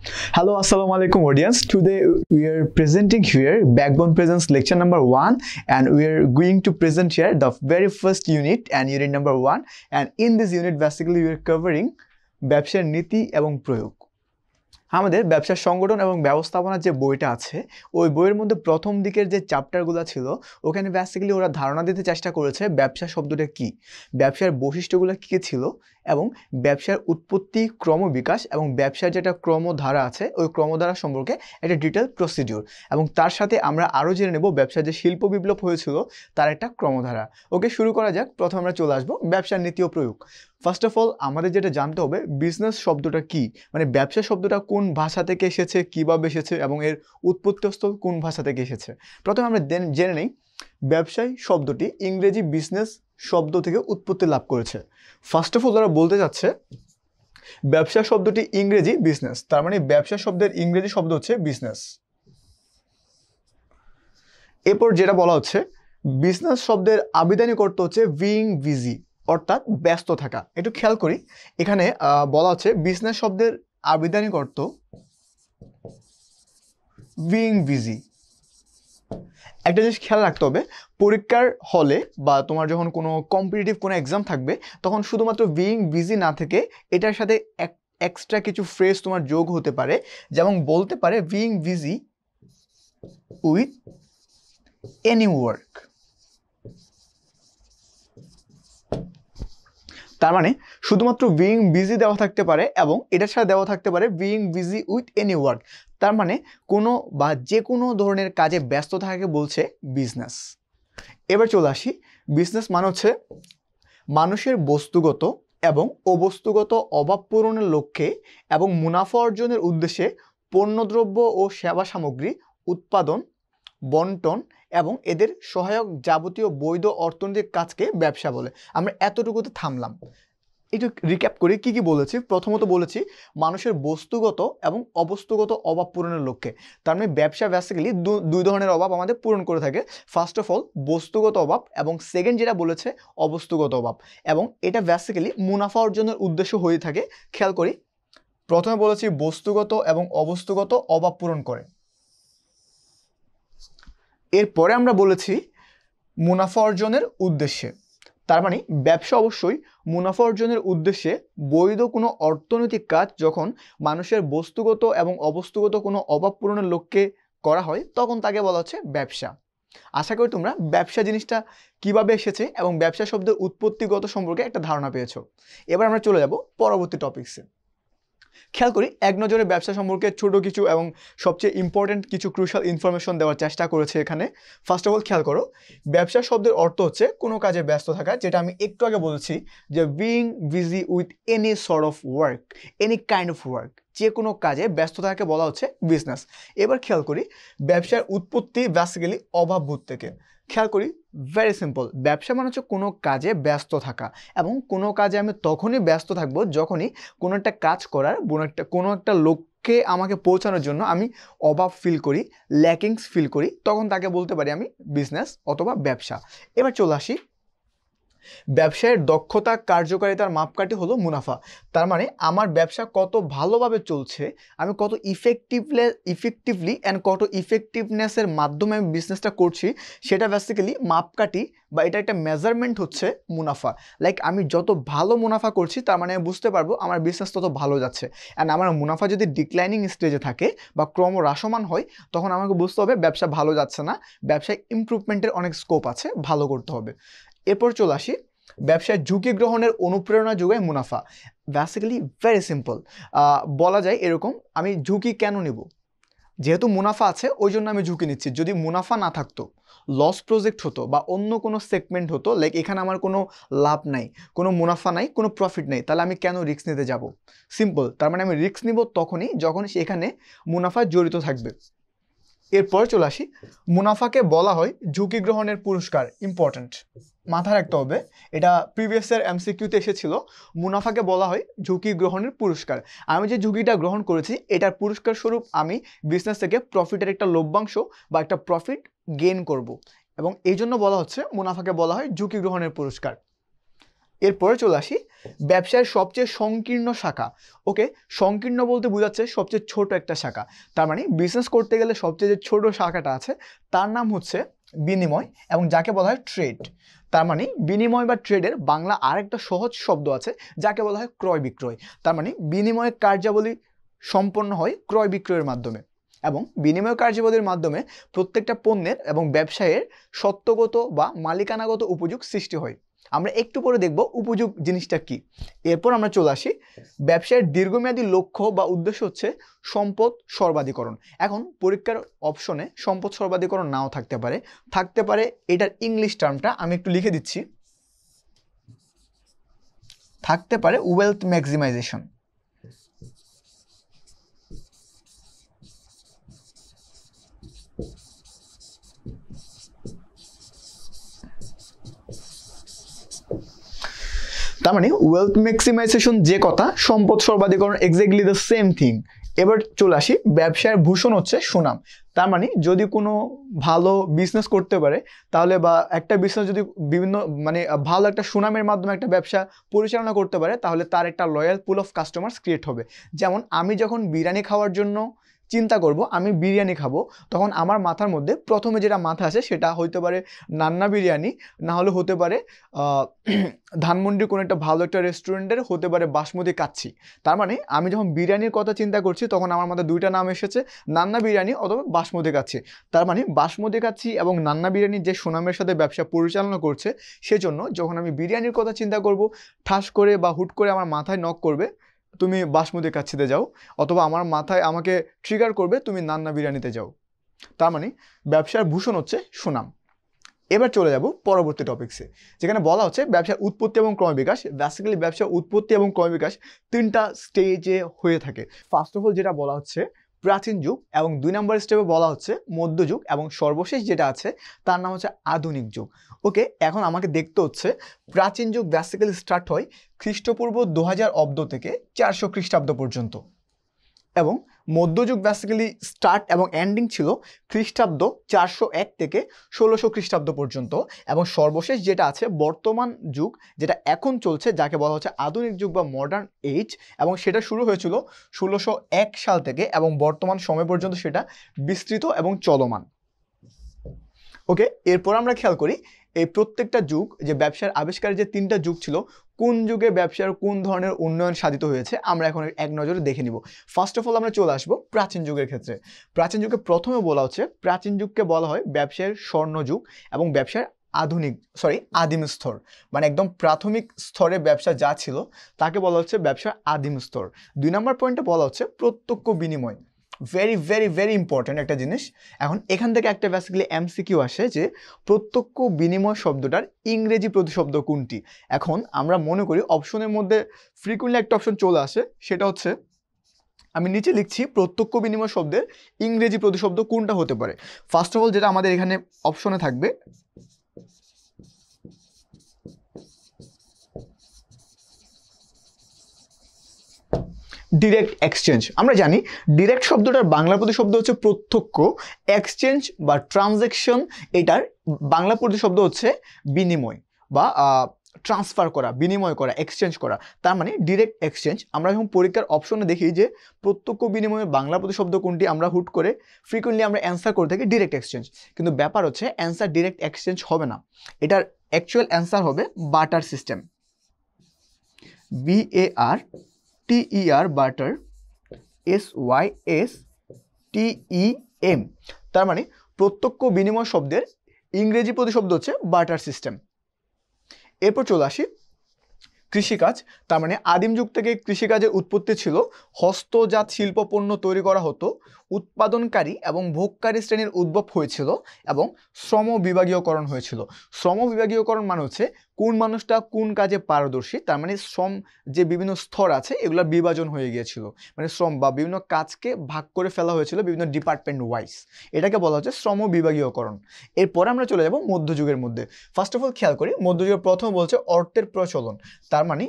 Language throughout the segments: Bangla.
Hello, Assalamu alaikum audience. Today we are presenting here Backbone Presence lecture number 1, and we are going to present here the very first unit and unit number 1. And in this unit basically we are covering ব্যবসার নীতি এবং প্রয়োগ। আমাদের ব্যবসার সংগঠন এবং ব্যবস্থাপনার যে বইটা আছে ওই বইয়ের মধ্যে প্রথম দিকের যে চ্যাপ্টারগুলো ছিল ওখানে বেসিক্যালি ওরা ধারণা দিতে চেষ্টা করেছে ব্যবসা শব্দটা কি, ব্যবসার বৈশিষ্ট্যগুলো কী কী ছিল এবং ব্যবসার উৎপত্তি, ক্রমবিকাশ এবং ব্যবসার যেটা ক্রমধারা আছে ওই ক্রমধারা সম্পর্কে একটা ডিটেল প্রসিডিউর, এবং তার সাথে আমরা আরও জেনে নেব ব্যবসার যে শিল্প বিপ্লব হয়েছিল তার একটা ক্রমধারা। ওকে, শুরু করা যাক। প্রথমে আমরা চলে আসবো ব্যবসার নীতি ও প্রয়োগ। ফার্স্ট অফ অল আমাদের যেটা জানতে হবে বিজনেস শব্দটা কি, মানে ব্যবসা শব্দটা কোন ভাষা থেকে এসেছে, কিভাবে এসেছে এবং এর উৎপত্তিস্থল কোন ভাষা থেকে এসেছে। প্রথমে আমরা জেনে নেই ব্যবসায় শব্দটি ইংরেজি বিজনেস শব্দ থেকে উৎপত্তি লাভ করেছে। ফার্স্ট অফ অল ওরা বলতে যাচ্ছে ব্যবসা শব্দটি ইংরেজি বিজনেস, তার মানে ব্যবসা শব্দের ইংরেজি শব্দ হচ্ছে বিজনেস। এরপর যেটা বলা হচ্ছে বিজনেস শব্দের আবিধানিক অর্থ হচ্ছে বিইং বিজি, অর্থাৎ ব্যস্ত থাকা। একটু খেয়াল করি, এখানে বলা হচ্ছে বিজনেস শব্দের আবিধানিক অর্থ বিইং বিজি। একটা জিনিস খেয়াল রাখতে হবে, পরীক্ষার হলে বা তোমার যখন কোনো কম্পিটিটিভ কোনো এক্সাম থাকবে তখন শুধুমাত্র বিইং বিজি না থেকে এটার সাথে এক্সট্রা কিছু ফ্রেজ তোমার যোগ হতে পারে, যেমন বলতে পারে being busy with any work. তার মানে শুধুমাত্র বিইং বিজি দেওয়া থাকতে পারে এবং এটার সাথে দেওয়া থাকতে পারে being busy with any work. তার মানে কোনো বা যে কোনো ধরনের কাজে ব্যস্ত থাকাকে বলছে বিজনেস। এবার চলে আসি, বিজনেস মানে হচ্ছে মানুষের বস্তুগত এবং অবস্তুগত অভাব পূরণের লক্ষ্যে এবং মুনাফা অর্জনের উদ্দেশ্যে পণ্যদ্রব্য ও সেবা সামগ্রী উৎপাদন, বন্টন এবং এদের সহায়ক যাবতীয় বৈধ অর্থনৈতিক কাজকে ব্যবসা বলে। আমরা এতটুকুতে থামলাম। একটু রিক্যাপ করি কি কি বলেছি। প্রথমত বলেছি মানুষের বস্তুগত এবং অবস্তুগত অভাব পূরণের লক্ষ্যে। তার মানে ব্যবসা বেসিক্যালি দুই ধরনের অভাব আমাদের পূরণ করে থাকে। ফার্স্ট অফ অল বস্তুগত অভাব এবং সেকেন্ড যেটা বলেছে অবস্তুগত অভাব, এবং এটা বেসিক্যালি মুনাফা অর্জনের উদ্দেশ্য হয়ে থাকে। খেয়াল করি, প্রথমে বলেছি বস্তুগত এবং অবস্তুগত অভাব পূরণ করে, এরপরে আমরা বলেছি মুনাফা অর্জনের উদ্দেশ্যে। তার মানে ব্যবসা অবশ্যই মুনাফা অর্জনের উদ্দেশ্যে বৈধ কোনো অর্থনৈতিক কাজ যখন মানুষের বস্তুগত এবং অবস্তুগত কোনো অভাব পূরণের লক্ষ্যে করা হয় তখন তাকে বলা হচ্ছে ব্যবসা। আশা করি তোমরা ব্যবসা জিনিসটা কিভাবে এসেছে এবং ব্যবসা শব্দের উৎপত্তিগত সম্পর্কে একটা ধারণা পেয়েছো। এবার আমরা চলে যাব পরবর্তী টপিকসে। খেয়াল করি এক নজরে ব্যবসা সম্পর্কে ছোট কিছু এবং সবচেয়ে ইম্পর্টেন্ট কিছু ক্রুশাল ইনফরমেশন দেওয়ার চেষ্টা করেছে এখানে। ফার্স্ট অফ অল খেয়াল করো, ব্যবসা শব্দের অর্থ হচ্ছে কোনো কাজে ব্যস্ত থাকা, যেটা আমি একটু আগে বলেছি যে being busy with any sort of work, any kind of work, যে কোনো কাজে ব্যস্ত থাকাকে বলা হচ্ছে বিজনেস। এবার খেয়াল করি ব্যবসার উৎপত্তি বেসিক্যালি অভাববোধ থেকে। খেয়াল করি ভেরি সিম্পল, ব্যবসা মানে হচ্ছে কোনো কাজে ব্যস্ত থাকা, এবং কোনো কাজে আমি তখনই ব্যস্ত থাকবো যখনই কোনো একটা কাজ করার কোনো একটা লক্ষ্যে আমাকে পৌঁছানোর জন্য আমি অভাব ফিল করি, ল্যাকিংস ফিল করি, তখন তাকে বলতে পারি আমি বিজনেস অথবা ব্যবসা। এবার চলে আসি, ব্যবসায়ের দক্ষতা কার্যকারিতার মাপকাঠি হলো মুনাফা। তার মানে আমার ব্যবসা কত ভালোভাবে চলছে, আমি কত ইফেক্টিভলি অ্যান্ড কত ইফেক্টিভনেসের মাধ্যমে আমি বিজনেসটা করছি, সেটা বেসিক্যালি মাপকাঠি বা এটা একটা মেজারমেন্ট হচ্ছে মুনাফা। লাইক আমি যত ভালো মুনাফা করছি তার মানে আমি বুঝতে পারবো আমার বিজনেস তত ভালো যাচ্ছে। অ্যান্ড আমার মুনাফা যদি ডিক্লাইনিং স্টেজে থাকে বা ক্রমহ্রাসমান হয় তখন আমাকে বুঝতে হবে ব্যবসা ভালো যাচ্ছে না, ব্যবসায় ইমপ্রুভমেন্টের অনেক স্কোপ আছে, ভালো করতে হবে। এরপর চলে আসি, ব্যবসায় ঝুঁকি গ্রহণের অনুপ্রেরণা যোগায় মুনাফা। বেসিক্যালি ভেরি সিম্পল, বলা যায় এরকম, আমি ঝুঁকি কেন নিব, যেহেতু মুনাফা আছে ওই জন্য আমি ঝুঁকি নিচ্ছি। যদি মুনাফা না থাকতো, লস প্রজেক্ট হতো বা অন্য কোনো সেগমেন্ট হতো, লাইক এখানে আমার কোনো লাভ নাই, কোনো মুনাফা নাই, কোনো প্রফিট নেই, তাহলে আমি কেন রিস্ক নিতে যাব? সিম্পল, তার মানে আমি রিস্ক নিব তখনই যখন সেখানে মুনাফা জড়িত থাকবে। এরপর চলে আসি, মুনাফাকে বলা হয় ঝুঁকি গ্রহণের পুরস্কার। ইম্পর্ট্যান্ট, মাথায় রাখতে হবে, এটা প্রিভিয়াসের এমসিকিউতে এসেছিল। মুনাফাকে বলা হয় ঝুঁকি গ্রহণের পুরস্কার। আমি যে ঝুঁকিটা গ্রহণ করেছি এটার পুরস্কার স্বরূপ আমি বিজনেস থেকে প্রফিটের একটা লভ্যাংশ বা একটা প্রফিট গেইন করব, এবং এই জন্য বলা হচ্ছে মুনাফাকে বলা হয় ঝুঁকি গ্রহণের পুরস্কার। এরপরে চলে আসি ব্যবসায়ের সবচেয়ে সংকীর্ণ শাখা। ওকে, সংকীর্ণ বলতে বোঝাচ্ছে সবচেয়ে ছোট একটা শাখা। তার মানে বিজনেস করতে গেলে সবচেয়ে যে ছোট শাখাটা আছে তার নাম হচ্ছে বিনিময়, এবং যাকে বলা হয় ট্রেড। তার মানে বিনিময় বা ট্রেডের বাংলা আরেকটা সহজ শব্দ আছে যাকে বলা হয় ক্রয় বিক্রয়। তার মানে বিনিময়ের কার্যাবলী সম্পন্ন হয় ক্রয় বিক্রয়ের মাধ্যমে, এবং বিনিময় কার্যাবলীর মাধ্যমে প্রত্যেকটা পণ্যের এবং ব্যবসায়ের সত্যগত বা মালিকানাগত উপযোগ সৃষ্টি হয়। আমরা একটু পরে দেখব উপযোগ জিনিসটা কি। এরপর আমরা চলে আসি ব্যবসায়ের দীর্ঘমেয়াদী লক্ষ্য বা উদ্দেশ্য হচ্ছে সম্পদ সর্বাধিকরণ। এখন পরীক্ষার অপশনে সম্পদ সর্বাধিকরণ নাও থাকতে পারে এটার ইংলিশ টার্মটা আমি একটু লিখে দিচ্ছি, থাকতে পারে ওয়েলথ ম্যাক্সিমাইজেশন। তার মানে ওয়েলথ ম্যাক্সিমাইজেশন যে কথা, সম্পদ সর্বাধিকরণ এক্স্যাক্টলি দ্য সেম থিং। এবার চলে আসি ব্যবসায়ের ভূষণ হচ্ছে সুনাম। তার মানে যদি কোনো ভালো বিজনেস করতে পারে তাহলে, বা একটা বিজনেস যদি বিভিন্ন মানে ভালো একটা সুনামের মাধ্যমে একটা ব্যবসা পরিচালনা করতে পারে, তাহলে তার একটা loyal pool of customers create হবে। যেমন আমি যখন বিরিয়ানি খাওয়ার জন্য চিন্তা করব আমি বিরিয়ানি খাবো, তখন আমার মাথার মধ্যে প্রথমে যেটা মাথা আসে সেটা হতে পারে নান্না বিরিয়ানি, না হলে হতে পারে ধানমন্ডির কোনো একটা ভালো একটা রেস্টুরেন্টের, হতে পারে বাসমতি কাচ্চি। তার মানে আমি যখন বিরিয়ানির কথা চিন্তা করছি তখন আমার মাথায় দুইটা নাম এসেছে, নান্না বিরিয়ানি অথবা বাসমতি কাচ্চি। তার মানে বাসমতি কাচ্চি এবং নান্না বিরিয়ানি যে সুনামের সাথে ব্যবসা পরিচালনা করছে, সেজন্য যখন আমি বিরিয়ানির কথা চিন্তা করব, ঠাস করে বা হুট করে আমার মাথায় নক করবে তুমি বাসমতি কাচ্চিতে যাও, অথবা আমার মাথায় আমাকে ট্রিগার করবে তুমি নান্না বিরিয়ানিতে যাও। তার মানে ব্যবসার ভূষণ হচ্ছে সুনাম। এবার চলে যাব পরবর্তী টপিকসে, যেখানে বলা হচ্ছে ব্যবসার উৎপত্তি এবং ক্রমবিকাশ। বেসিক্যালি ব্যবসার উৎপত্তি এবং ক্রমবিকাশ তিনটা স্টেজে হয়ে থাকে। ফার্স্ট অফ অল যেটা বলা হচ্ছে প্রাচীন যুগ, এবং 2 নম্বর স্টেপে বলা হচ্ছে মধ্যযুগ, এবং সর্বশেষ যেটা আছে তার নাম হচ্ছে আধুনিক যুগ। ওকে, এখন আমাকে দেখতে হচ্ছে প্রাচীন যুগ বেসিক্যালি স্টার্ট হয় খ্রিস্টপূর্ব 2000 অব্দ থেকে 400 খ্রিস্টাব্দ পর্যন্ত, এবং মধ্যযুগ বেসিক্যালি স্টার্ট এবং এন্ডিং ছিল খ্রিস্টাব্দ 401 থেকে 1600 খ্রিস্টাব্দ পর্যন্ত, এবং সর্বশেষ যেটা আছে বর্তমান যুগ যেটা এখন চলছে, যাকে বলা হচ্ছে আধুনিক যুগ বা মডার্ন এজ, এবং সেটা শুরু হয়েছিল 1601 সাল থেকে এবং বর্তমান সময় পর্যন্ত সেটা বিস্তৃত এবং চলমান। ওকে, এরপর আমরা খেয়াল করি এই প্রত্যেকটা যুগ যে ব্যবসার আবিষ্কারের যে 3টা যুগ ছিল, কোন যুগে ব্যবসার কোন ধরনের উন্নয়ন সাধিত হয়েছে আমরা এখন এক নজরে দেখে নিব। ফার্স্ট অফ অল আমরা চলে আসবো প্রাচীন যুগের ক্ষেত্রে। প্রাচীন যুগে প্রথমে বলা হচ্ছে প্রাচীন যুগকে বলা হয় ব্যবসার স্বর্ণযুগ এবং ব্যবসার আদিম স্তর, মানে একদম প্রাথমিক স্তরে ব্যবসা যা ছিল তাকে বলা হচ্ছে ব্যবসার আদিম স্তর। 2 নম্বর পয়েন্টে বলা হচ্ছে প্রত্যক্ষ বিনিময়। ভেরি ভেরি ভেরি ইম্পর্টেন্ট একটা জিনিস। এখন এখান থেকে একটা বেসিক্যালি এমসিকিউ আসে যে প্রত্যক্ষ বিনিময় শব্দটার ইংরেজি প্রতিশব্দ কোনটি। এখন আমরা মনে করি অপশনের মধ্যে ফ্রিকুয়েন্টলি একটা অপশন চলে আসে, সেটা হচ্ছে আমি নিচে লিখছি প্রত্যক্ষ বিনিময় শব্দের ইংরেজি প্রতিশব্দ কোনটা হতে পারে। ফার্স্ট অফ অল যেটা আমাদের এখানে অপশনে থাকবে ডিরেক্ট এক্সচেঞ্জ। আমরা জানি ডিরেক্ট শব্দটার বাংলা প্রতিশব্দ হচ্ছে প্রত্যক্ষ, এক্সচেঞ্জ বা ট্রানজ্যাকশন এটার বাংলা প্রতিশব্দ হচ্ছে বিনিময় বা ট্রান্সফার করা, বিনিময় করা, এক্সচেঞ্জ করা। তার মানে ডিরেক্ট এক্সচেঞ্জ। আমরা যখন পরীক্ষার অপশনে দেখি যে প্রত্যক্ষ বিনিময়ের বাংলা প্রতিশব্দ কোনটি, আমরা হুট করে ফ্রিকুয়েন্টলি আমরা অ্যান্সার করে থাকি ডিরেক্ট এক্সচেঞ্জ, কিন্তু ব্যাপার হচ্ছে অ্যান্সার ডিরেক্ট এক্সচেঞ্জ হবে না, এটার অ্যাকচুয়াল অ্যান্সার হবে barter system, BARTER, barter, SYSTEM। তার মানে প্রত্যক্ষ বিনিময় শব্দের ইংরেজি প্রতিশব্দ হচ্ছে বার্টার সিস্টেম। এরপর চলে আসি কৃষিকাজ। তার মানে আদিম যুগ থেকে কৃষিকাজের উৎপত্তি ছিল, হস্তজাত শিল্প পণ্য তৈরি করা হতো, উৎপাদনকারী এবং ভোগকারী শ্রেণীর উদ্ভব হয়েছিল, এবং শ্রম বিভাগীয়করণ হয়েছিল। শ্রম বিভাগীয়করণ মানে হচ্ছে কোন মানুষটা কোন কাজে পারদর্শী, তার মানে শ্রম যে বিভিন্ন স্তর আছে এগুলোর বিভাজন হয়ে গিয়েছিল, মানে শ্রম বা বিভিন্ন কাজকে ভাগ করে ফেলা হয়েছিল বিভিন্ন ডিপার্টমেন্ট ওয়াইজ, এটাকে বলা হচ্ছে শ্রম বিভাগীয়করণ। এরপরে আমরা চলে যাব মধ্যযুগের মধ্যে। ফার্স্ট অফ অল খেয়াল করি মধ্যযুগের প্রথম বলছে অর্থের প্রচলন। তার মানে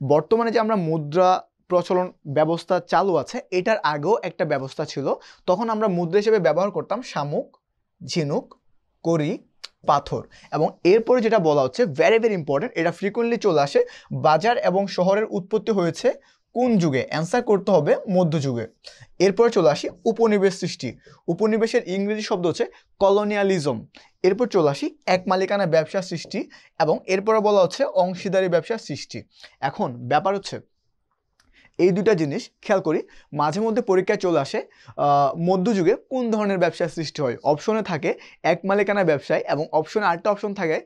বর্তমানে যে আমরা মুদ্রা প্রচলন ব্যবস্থা চালু আছে এটার আগেও একটা ব্যবস্থা ছিল, তখন আমরা মুদ্রা হিসেবে ব্যবহার করতাম শামুক, ঝিনুক, কড়ি, পাথর। এবং এরপরে যেটা বলা হচ্ছে ভেরি ভেরি ইম্পর্টেন্ট, এটা ফ্রিকোয়েন্টলি চলে আসে, বাজার এবং শহরের উৎপত্তি হয়েছে কোন যুগে? অ্যান্সার করতে হবে মধ্যযুগে। এরপরে চলে আসি উপনিবেশ সৃষ্টি। উপনিবেশের ইংরেজি শব্দ হচ্ছে কলোনিয়ালিজম। এরপর চলে আসি এক মালিকানা ব্যবসা সৃষ্টি, এবং এরপরে বলা হচ্ছে অংশীদারি ব্যবসা সৃষ্টি। এখন ব্যাপার হচ্ছে এই দুটা জিনিস খেয়াল করি, মাঝে মধ্যে পরীক্ষায় চলে আসে মধ্যযুগে কোন ধরনের ব্যবসার সৃষ্টি হয়। অপশনে থাকে এক মালিকানা ব্যবসায়, এবং অপশনে আরেকটা অপশন থাকে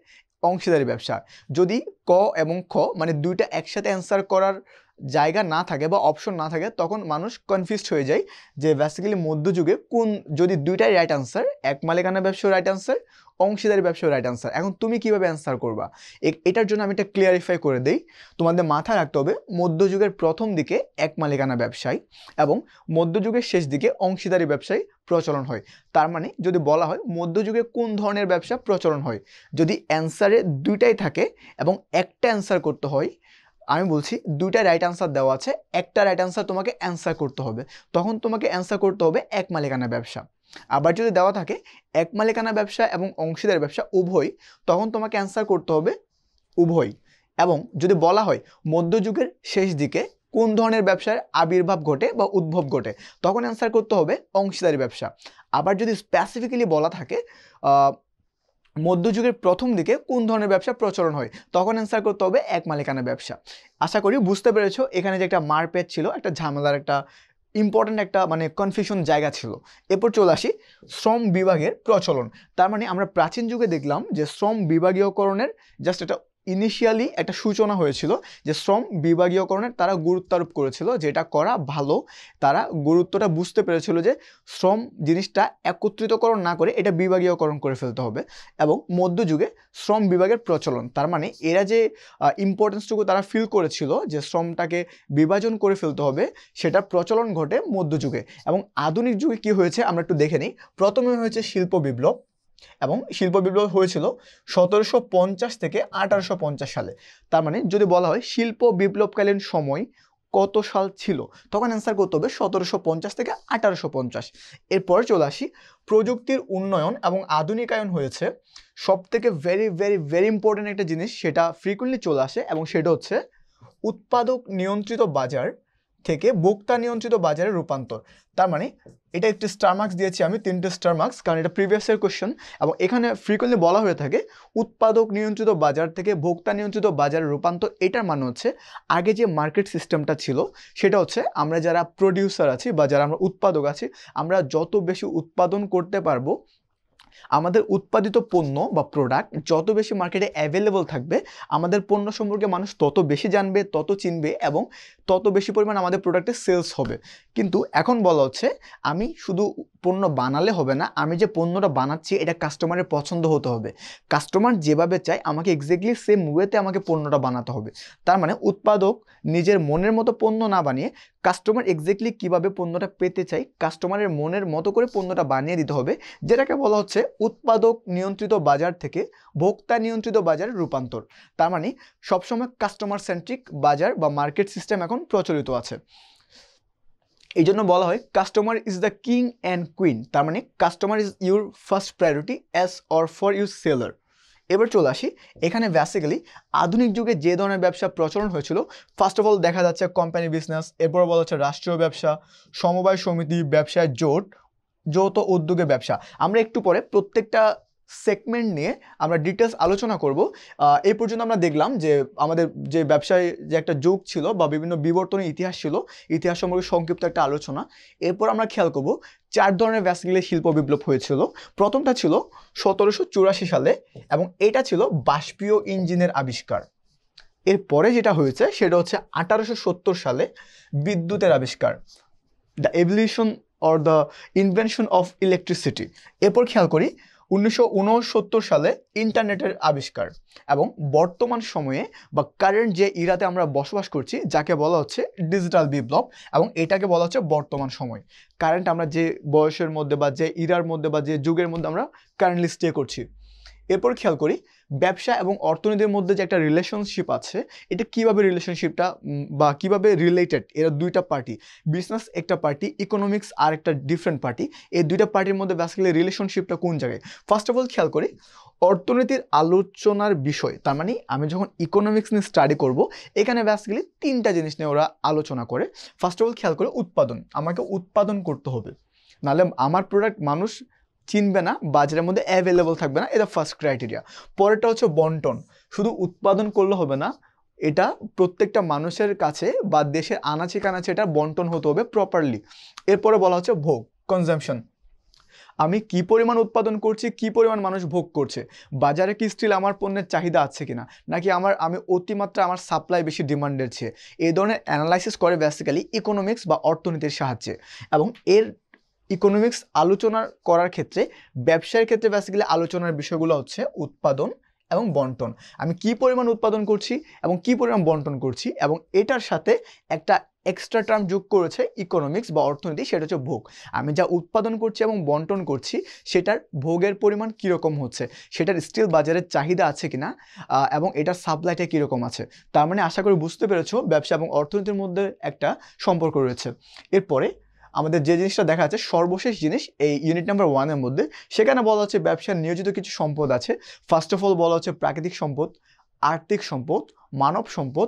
অংশীদারি ব্যবসা। যদি ক এবং খ মানে দুইটা একসাথে অ্যান্সার করার জায়গা না থাকে বা অপশন না থাকে, তখন মানুষ কনফিউজড হয়ে যায় যে বেসিক্যালি মধ্যযুগে কোন, যদি দুইটাই রাইট আনসার, এক মালিকানা ব্যবসার রাইট আনসার, অংশীদারি ব্যবসার রাইট আনসার। এখন তুমি কিভাবে অ্যান্সার করবা, এটার জন্য আমি এটা ক্লিয়ারিফাই করে দেই। তোমাদের মাথায় রাখতে হবে মধ্যযুগের প্রথম দিকে এক মালিকানা ব্যবসায় এবং মধ্যযুগের শেষ দিকে অংশীদারি ব্যবসায় প্রচলন হয়। তার মানে যদি বলা হয় মধ্যযুগে কোন ধরনের ব্যবসা প্রচলন হয়, যদি অ্যান্সারে দুইটাই থাকে এবং একটা অ্যান্সার করতে হয়, আমি বলছি দুইটা রাইট আনসার দেওয়া আছে, একটা রাইট আনসার তোমাকে অ্যান্সার করতে হবে, তখন তোমাকে অ্যান্সার করতে হবে এক মালিকানা ব্যবসা। আবার যদি দেওয়া থাকে এক মালিকানা ব্যবসা এবং অংশীদার ব্যবসা উভয়, তখন তোমাকে অ্যান্সার করতে হবে উভয়। এবং যদি বলা হয় মধ্যযুগের শেষ দিকে কোন ধরনের ব্যবসার আবির্ভাব ঘটে বা উদ্ভব ঘটে, তখন অ্যান্সার করতে হবে অংশীদারি ব্যবসা। আবার যদি স্পেসিফিক্যালি বলা থাকে মধ্যযুগের প্রথম দিকে কোন ধরনের ব্যবসা প্রচলন হয়, তখন অ্যান্সার করতে হবে এক মালিকানা ব্যবসা। আশা করি বুঝতে পেরেছো এখানে যে একটা মারপ্যাচ ছিল, একটা ঝামেলার একটা ইম্পর্টেন্ট একটা মানে কনফিউশন জায়গা ছিল। এরপর চলে আসি শ্রম বিভাগের প্রচলন। তার মানে আমরা প্রাচীন যুগে দেখলাম যে শ্রম বিভাগীয়করণের জাস্ট একটা ইনিশিয়ালি একটা সূচনা হয়েছিল, যে শ্রম বিভাগীয়করণের তারা গুরুত্ব আরোপ করেছিল, যেটা করা ভালো। তারা গুরুত্বটা বুঝতে পেরেছিল যে শ্রম জিনিসটা একত্রিতকরণ না করে এটা বিভাগীয়করণ করে ফেলতে হবে। এবং মধ্যযুগে শ্রম বিভাগের প্রচলন, তার মানে এরা যে ইম্পর্টেন্সটুকু তারা ফিল করেছিল যে শ্রমটাকে বিভাজন করে ফেলতে হবে, সেটা প্রচলন ঘটে মধ্যযুগে। এবং আধুনিক যুগে কি হয়েছে আমরা একটু দেখে নিই। প্রথমে হয়েছে শিল্প বিপ্লব, এবং শিল্প বিপ্লব হয়েছিল 1750 থেকে 1850 সালে। তার মানে যদি বলা হয় শিল্প বিপ্লবকালীন সময় কত সাল ছিল, তখন অ্যান্সার করতে হবে 1750 থেকে 1850। এরপরে চলে আসি প্রযুক্তির উন্নয়ন এবং আধুনিকায়ন হয়েছে। সব থেকে ভেরি ভেরি ভেরি ইম্পর্টেন্ট একটা জিনিস, সেটা ফ্রিকুয়েন্টলি চলে আসে, এবং সেটা হচ্ছে উৎপাদক নিয়ন্ত্রিত বাজার থেকে ভোক্তা নিয়ন্ত্রিত বাজারে রূপান্তর। তার মানে এটা একটি স্টার মার্কস দিয়েছি আমি, 3টে স্টার মার্কস, কারণ এটা প্রিভিয়াস ইয়ার কোশ্চেন। এবং এখানে ফ্রিকোয়েন্টলি বলা হয়ে থাকে উৎপাদক নিয়ন্ত্রিত বাজার থেকে ভোক্তা নিয়ন্ত্রিত বাজারে রূপান্তর। এটার মানে হচ্ছে আগে যে মার্কেট সিস্টেমটা ছিল, সেটা হচ্ছে আমরা যারা প্রডিউসার আছি বা যারা আমরা উৎপাদক আছি, আমরা যত বেশি উৎপাদন করতে পারবো, আমাদের উৎপাদিত পণ্য বা প্রোডাক্ট যত বেশি মার্কেটে অ্যাভেলেবল থাকবে, আমাদের পণ্য সম্পর্কে মানুষ তত বেশি জানবে, তত চিনবে, এবং তত বেশি পরিমাণ আমাদের প্রোডাক্টের সেলস হবে। কিন্তু এখন বলা হচ্ছে আমি শুধু পণ্য বানালে হবে না, আমি যে পণ্যটা বানাচ্ছি এটা কাস্টমারের পছন্দ হতে হবে। কাস্টমার যেভাবে চায় আমাকে এক্স্যাক্টলি সেম ওয়েতে আমাকে পণ্যটা বানাতে হবে। তার মানে উৎপাদক নিজের মনের মতো পণ্য না বানিয়ে কাস্টমার এক্স্যাক্টলি কীভাবে পণ্যটা পেতে চাই, কাস্টমারের মনের মতো করে পণ্যটা বানিয়ে দিতে হবে, যেটাকে বলা হচ্ছে উৎপাদক নিয়ন্ত্রিত বাজার থেকে ভোক্তা নিয়ন্ত্রিত বাজারে রূপান্তর। তার মানে সবসময় কাস্টমার সেন্ট্রিক বাজার বা মার্কেট সিস্টেম এখন প্রচলিত আছে। এই জন্য বলা হয় customer is the king and queen. তার মানে customer is your first priority as or for your seller. এবার চলে আসি এখানে বেসিক্যালি আধুনিক যুগে যে ধরনের ব্যবসা প্রচলন হয়েছিল, ফার্স্ট অফ অল দেখা যাচ্ছে কোম্পানি বিজনেস, এরপর বলা হচ্ছে রাষ্ট্রীয় ব্যবসা, সমবায় সমিতি, ব্যবসায় জোট, যৌথ উদ্যোগে ব্যবসা। আমরা একটু পরে প্রত্যেকটা সেগমেন্ট নিয়ে আমরা ডিটেলস আলোচনা করব। এই পর্যন্ত আমরা দেখলাম যে আমাদের যে ব্যবসায় যে একটা যুগ ছিল বা বিভিন্ন বিবর্তনের ইতিহাস ছিল, ইতিহাস সম্পর্কে সংক্ষিপ্ত একটা আলোচনা। এরপর আমরা খেয়াল করব 4 ধরনের বেসিক্যালি শিল্প বিপ্লব হয়েছিল। প্রথমটা ছিল 1784 সালে, এবং এটা ছিল বাষ্পীয় ইঞ্জিনের আবিষ্কার। এরপরে যেটা হয়েছে সেটা হচ্ছে 1870 সালে বিদ্যুতের আবিষ্কার, the evolution or the invention of electricity. এরপর খেয়াল করি 1969 সালে ইন্টারনেটের আবিষ্কার। এবং বর্তমান সময়ে বা কারেন্ট যে ইরাতে আমরা বসবাস করছি, যাকে বলা হচ্ছে ডিজিটাল বিপ্লব, এবং এটাকে বলা হচ্ছে বর্তমান সময়। কারেন্ট আমরা যে বয়সের মধ্যে বা যে ইরার মধ্যে বা যে যুগের মধ্যে আমরা কারেন্টলি স্টে করছি, এরপর খেয়াল করি ব্যবসা এবং অর্থনীতির মধ্যে যে একটা রিলেশনশিপ আছে, এটা কিভাবে রিলেশনশিপটা বা কিভাবে রিলেটেড, এরা দুইটা পার্টি, বিজনেস একটা পার্টি, ইকোনমিক্স আর একটা ডিফারেন্ট পার্টি, এই দুইটা পার্টির মধ্যে বেসিক্যালি রিলেশনশিপটা কোন জায়গায়। ফার্স্ট অফ অল খেয়াল করি অর্থনীতির আলোচনার বিষয়, তার মানে আমি যখন ইকোনমিক্স নিয়ে স্টাডি করব এখানে বেসিক্যালি তিনটা জিনিস নিয়ে ওরা আলোচনা করে। ফার্স্ট অফ অল খেয়াল করে উৎপাদন, আমাকে উৎপাদন করতে হবে, নাহলে আমার প্রোডাক্ট মানুষ চিনবে না, বাজারের মধ্যে অ্যাভেলেবল থাকবে না, এটা ফার্স্ট ক্রাইটেরিয়া। পরেরটা হচ্ছে বন্টন, শুধু উৎপাদন করলে হবে না, এটা প্রত্যেকটা মানুষের কাছে বা দেশের আনাচে কানাচে এটা বন্টন হতে হবে প্রপারলি। এরপরে বলা হচ্ছে ভোগ, কনজাম্পশন, আমি কি পরিমাণ উৎপাদন করছি, কি পরিমাণ মানুষ ভোগ করছে, বাজারে কি স্টিল আমার পণ্যের চাহিদা আছে কিনা, নাকি আমি অতিমাত্রা আমার সাপ্লাই বেশি ডিমান্ডের চেয়ে, এই ধরনের অ্যানালাইসিস করে বেসিক্যালি ইকোনমিক্স বা অর্থনীতির সাহায্যে। এবং এর ইকোনমিক্স আলোচনা করার ক্ষেত্রে ব্যবসায়ের ক্ষেত্রে বেসিক্যালি আলোচনার বিষয়গুলো হচ্ছে উৎপাদন এবং বন্টন, আমি কি পরিমাণ উৎপাদন করছি এবং কি পরিমাণ বন্টন করছি, এবং এটার সাথে একটা এক্সট্রা টার্ম যোগ করেছে ইকোনমিক্স বা অর্থনীতি, সেটা হচ্ছে ভোগ, আমি যা উৎপাদন করছি এবং বন্টন করছি সেটার ভোগের পরিমাণ কীরকম হচ্ছে, সেটার স্টিল বাজারের চাহিদা আছে কিনা, এবং এটার সাপ্লাইটা কীরকম আছে। তার মানে আশা করি বুঝতে পেরেছো ব্যবসা এবং অর্থনীতির মধ্যে একটা সম্পর্ক রয়েছে। এরপরে আমাদের যে জিনিসটা দেখা যাচ্ছে সর্বশেষ জিনিস এই ইউনিট নাম্বার 1-এর মধ্যে, সেখানে বলা হচ্ছে ব্যবসার নিয়োজিত কিছু সম্পদ আছে। ফার্স্ট অফ অল বলা হচ্ছে প্রাকৃতিক সম্পদ, আর্থিক সম্পদ, মানব সম্পদ,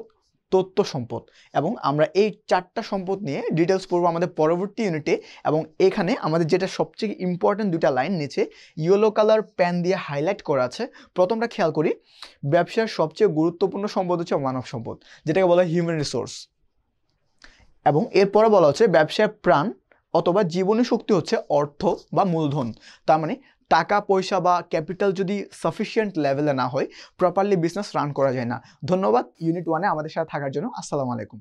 তথ্য সম্পদ, এবং আমরা এই 4টা সম্পদ নিয়ে ডিটেলস পড়বো আমাদের পরবর্তী ইউনিটে। এবং এখানে আমাদের যেটা সবচেয়ে ইম্পর্টেন্ট দুটা লাইন নিচে ইয়েলো কালার পেন দিয়ে হাইলাইট করা আছে। প্রথমটা খেয়াল করি, ব্যবসার সবচেয়ে গুরুত্বপূর্ণ সম্পদ হচ্ছে মানব সম্পদ, যেটাকে বলা হয় হিউম্যান রিসোর্স। এবং এরপরে বলা হচ্ছে ব্যবসার প্রাণ অথবা জীবনী শক্তি হচ্ছে অর্থ বা মূলধন, তার মানে টাকা পয়সা বা ক্যাপিটাল যদি সাফিসিয়েন্ট লেভেলে না হয় প্রপারলি বিজনেস রান করা যায় না। ধন্যবাদ ইউনিট 1-এ আমাদের সাথে থাকার জন্য। আসসালামু আলাইকুম।